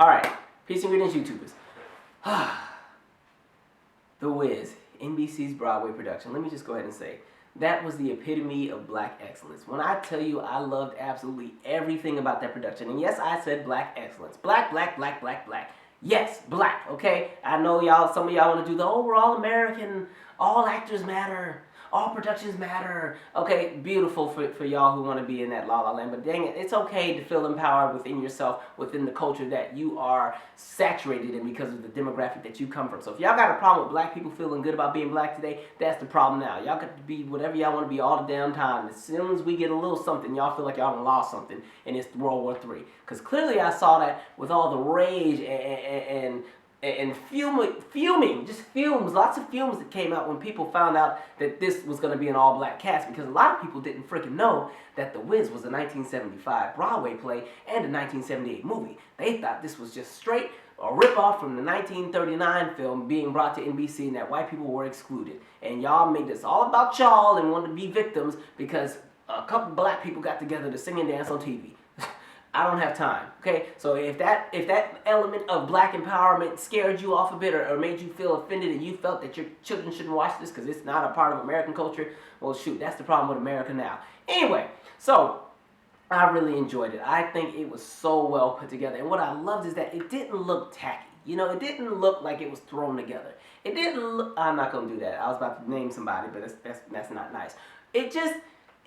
All right, Peace and Greetings, YouTubers. The Wiz, NBC's Broadway production. Let me just go ahead and say, that was the epitome of black excellence. When I tell you I loved absolutely everything about that production, and yes, I said black excellence. Black, black, black, black, black. Yes, black, okay? I know y'all, some of y'all want to do the overall American, all actors matter, all productions matter. Okay, beautiful for y'all who want to be in that la la land, but dang it, it's okay to feel empowered within yourself, within the culture that you are saturated in because of the demographic that you come from. So if y'all got a problem with black people feeling good about being black today, that's the problem now. Y'all got to be whatever y'all want to be all the damn time. As soon as we get a little something, y'all feel like y'all done lost something, and it's World War III. Because clearly I saw that with all the rage and fuming, just fumes, lots of fumes that came out when people found out that this was going to be an all-black cast, because a lot of people didn't freaking know that The Wiz was a 1975 Broadway play and a 1978 movie. They thought this was just straight a rip-off from the 1939 film being brought to NBC and that white people were excluded. And y'all made this all about y'all and wanted to be victims because a couple black people got together to sing and dance on TV. I don't have time, okay? So if that element of black empowerment scared you off a bit or made you feel offended and you felt that your children shouldn't watch this because it's not a part of American culture, well, shoot, that's the problem with America now. Anyway, so I really enjoyed it. I think it was so well put together. And what I loved is that it didn't look tacky. You know, it didn't look like it was thrown together. It didn't look, I'm not going to do that. I was about to name somebody, but that's not nice.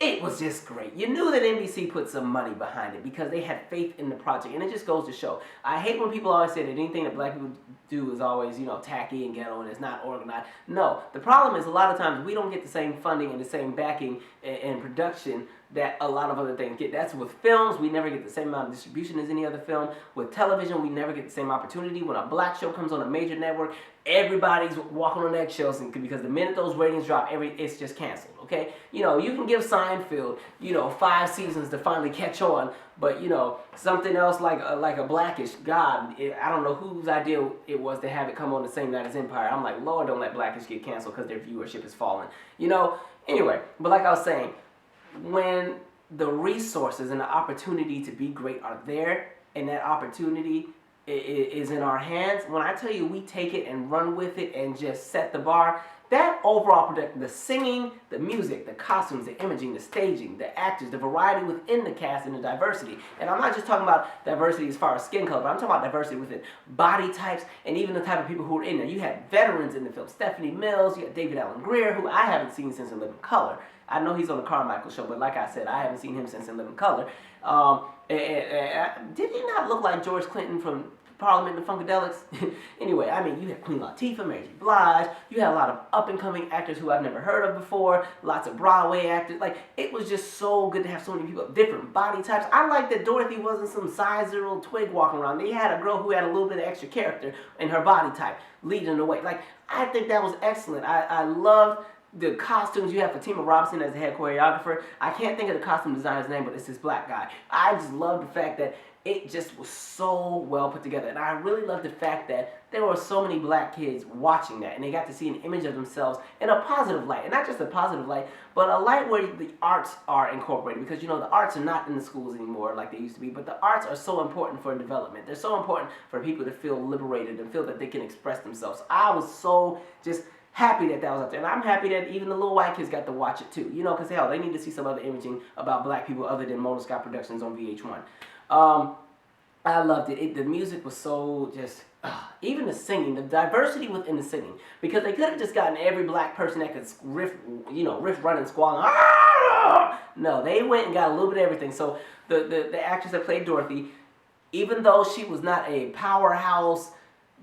It was just great. You knew that NBC put some money behind it because they had faith in the project, and it just goes to show. I hate when people always say that anything that black people do is always, you know, tacky and ghetto and it's not organized. No, the problem is a lot of times we don't get the same funding and the same backing and production that a lot of other things get. That's with films, we never get the same amount of distribution as any other film. With television, we never get the same opportunity. When a black show comes on a major network, everybody's walking on eggshells because the minute those ratings drop, it's just canceled, okay? You know, you can give Seinfeld, 5 seasons to finally catch on, but, something else like a Blackish, God, I don't know whose idea it was to have it come on the same night as Empire. I'm like, Lord, don't let Blackish get canceled because their viewership is falling, Anyway, but like I was saying, when the resources and the opportunity to be great are there, and that opportunity is in our hands, when I tell you we take it and run with it and just set the bar, that overall production, the singing, the music, the costumes, the imaging, the staging, the actors, the variety within the cast, and the diversity. And I'm not just talking about diversity as far as skin color, but I'm talking about diversity within body types and even the type of people who are in there. You had veterans in the film. Stephanie Mills, you had David Alan Grier, who I haven't seen since In Living Color. I know he's on the Carmichael show, but like I said, I haven't seen him since In Living Color. Did he not look like George Clinton from Parliament and the Funkadelics? Anyway, I mean, you had Queen Latifah, Mary J. Blige, you had a lot of up-and-coming actors who I've never heard of before, lots of Broadway actors. Like, it was just so good to have so many people of different body types. I like that Dorothy wasn't some size 0 twig walking around. They had a girl who had a little bit of extra character in her body type, leading the way. Like, I think that was excellent. I loved the costumes. You have Fatima Robinson as the head choreographer. I can't think of the costume designer's name, but it's this black guy. I just love the fact that it just was so well put together. And I really love the fact that there were so many black kids watching that, and they got to see an image of themselves in a positive light. And not just a positive light, but a light where the arts are incorporated. Because, the arts are not in the schools anymore like they used to be, but the arts are so important for development. They're so important for people to feel liberated and feel that they can express themselves. I was so just happy that was out there. And I'm happy that even the little white kids got to watch it too. Because hell, they need to see some other imaging about black people other than Mona Scott Productions on VH1. I loved it. The music was so just, even the singing, the diversity within the singing. Because they could have just gotten every black person that could riff, run and squall. No, they went and got a little bit of everything. So the actress that played Dorothy, even though she was not a powerhouse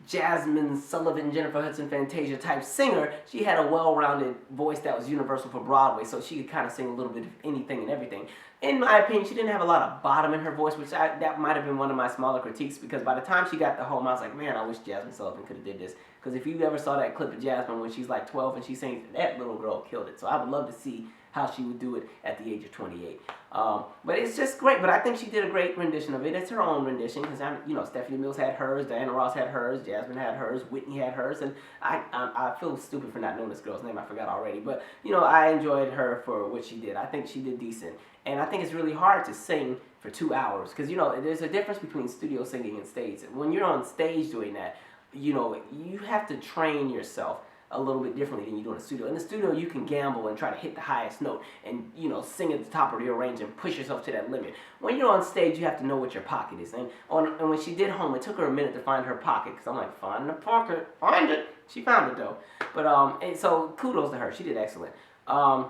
Jasmine Sullivan, Jennifer Hudson, Fantasia type singer, she had a well-rounded voice that was universal for Broadway, so she could kind of sing a little bit of anything and everything. In my opinion, she didn't have a lot of bottom in her voice, which that might have been one of my smaller critiques, because by the time she got to home, I was like, man, I wish Jasmine Sullivan could have did this. Because if you ever saw that clip of Jasmine when she's like 12 and she sings, that little girl killed it. So I would love to see how she would do it at the age of 28. But it's just great. But I think she did a great rendition of it. It's her own rendition because Stephanie Mills had hers, Diana Ross had hers, Jasmine had hers, Whitney had hers, and I feel stupid for not knowing this girl's name. I forgot already. But I enjoyed her for what she did. I think she did decent, and I think it's really hard to sing for 2 hours because there's a difference between studio singing and stage. When you're on stage doing that, you have to train yourself a little bit differently than you do in the studio. In the studio, you can gamble and try to hit the highest note and, sing at the top of your range and push yourself to that limit. When you're on stage, you have to know what your pocket is. And when she did Home, it took her a minute to find her pocket because I'm like, find the pocket, find it. She found it, though. But, and so kudos to her. She did excellent. My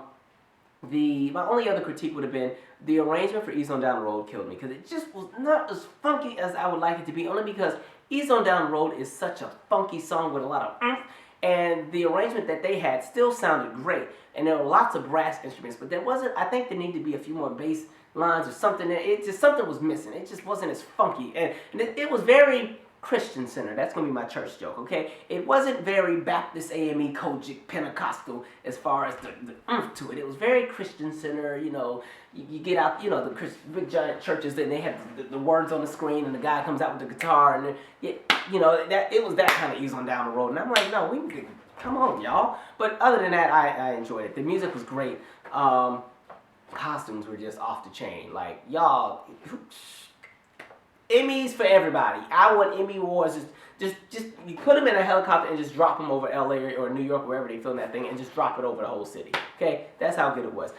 only other critique would have been the arrangement for Ease on Down the Road killed me because it just was not as funky as I would like it to be, only because Ease on Down the Road is such a funky song with a lot of and the arrangement that they had still sounded great. And there were lots of brass instruments, but I think there needed to be a few more bass lines or something. Something was missing. It just wasn't as funky. And it was very Christian centered. That's going to be my church joke, okay? It wasn't very Baptist, AME, Kojic, Pentecostal as far as the oomph to it. It was very Christian centered, You get out, the big giant churches, and they have the words on the screen, and the guy comes out with the guitar, and it was that kind of Ease on Down the Road. And I'm like, no, come on, y'all. But other than that, I enjoyed it. The music was great. Costumes were just off the chain. Like, y'all, Emmys for everybody. I want Emmy Awards. Just you put them in a helicopter and just drop them over LA or New York, wherever they film that thing, and just drop it over the whole city. Okay, that's how good it was.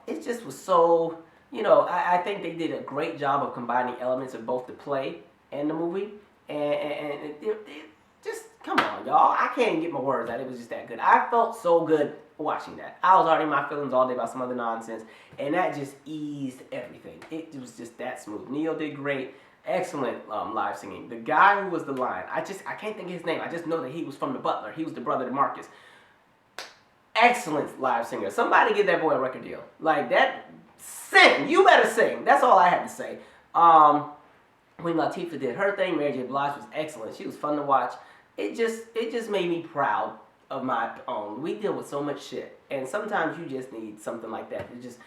It just was so, I think they did a great job of combining elements of both the play and the movie. And it just, come on, y'all. I can't even get my words out. It was just that good. I felt so good watching that. I was already in my feelings all day about some other nonsense, and that just eased everything. It was just that smooth. Neil did great. Excellent live singing. The guy who was the Lion, I can't think of his name. I just know that he was from The Butler. He was the brother to Marcus. Excellent live singer. Somebody give that boy a record deal. Like that, sing. You better sing. That's all I had to say. Queen Latifah did her thing. Mary J. Blige was excellent. She was fun to watch. It just made me proud of my own. We deal with so much shit, and sometimes you just need something like that to just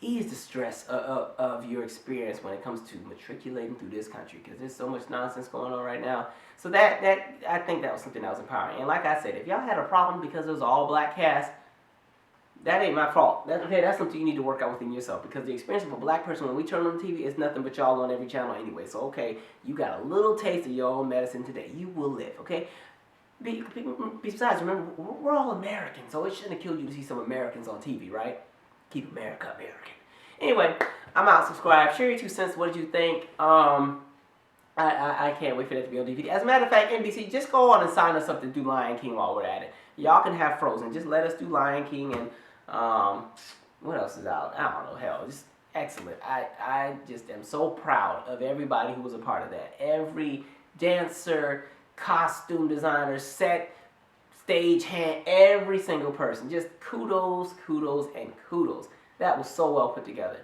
ease the stress of your experience when it comes to matriculating through this country, because there's so much nonsense going on right now. So that I think that was something that was empowering. And like I said, if y'all had a problem because it was all black cast, that ain't my fault. That's something you need to work out within yourself, because the experience of a black person when we turn on TV is nothing but y'all on every channel anyway. So okay, you got a little taste of your own medicine today. You will live, okay? Besides, remember, we're all Americans, so it shouldn't have killed you to see some Americans on TV, right? Keep America American. Anyway, I'm out. Subscribe. Share your 2 cents. What did you think? I can't wait for that to be on DVD. As a matter of fact, NBC, just go on and sign us up to do Lion King while we're at it. Y'all can have Frozen. Just let us do Lion King and what else is out? I don't know. Hell, just excellent. I just am so proud of everybody who was a part of that. Every dancer, costume designer, set, stage hand, every single person. Just kudos, kudos, and kudos. That was so well put together.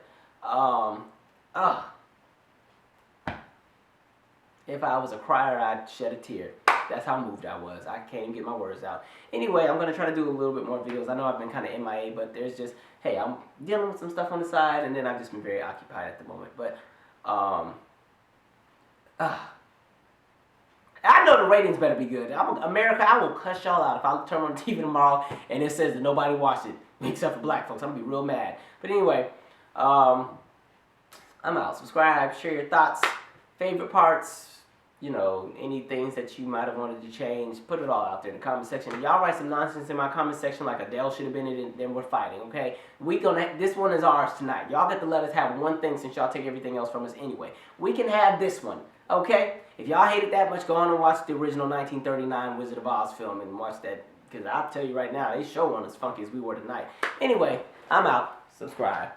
If I was a crier, I'd shed a tear. That's how moved I was. I can't even get my words out. Anyway, I'm going to try to do a little bit more videos. I know I've been kind of MIA, but there's just, hey, I'm dealing with some stuff on the side, and then I've just been very occupied at the moment. But, I know the ratings better be good. America, I will cuss y'all out if I turn on TV tomorrow and it says that nobody watched it except for black folks. I'm going to be real mad. But anyway, I'm out. Subscribe, share your thoughts, favorite parts, any things that you might have wanted to change. Put it all out there in the comment section. Y'all write some nonsense in my comment section like Adele should have been in it, then we're fighting, okay? This one is ours tonight. Y'all get to let us have one thing since y'all take everything else from us anyway. We can have this one, okay? If y'all hate it that much, go on and watch the original 1939 Wizard of Oz film and watch that, because I'll tell you right now, they show one as funky as we were tonight. Anyway, I'm out. Subscribe.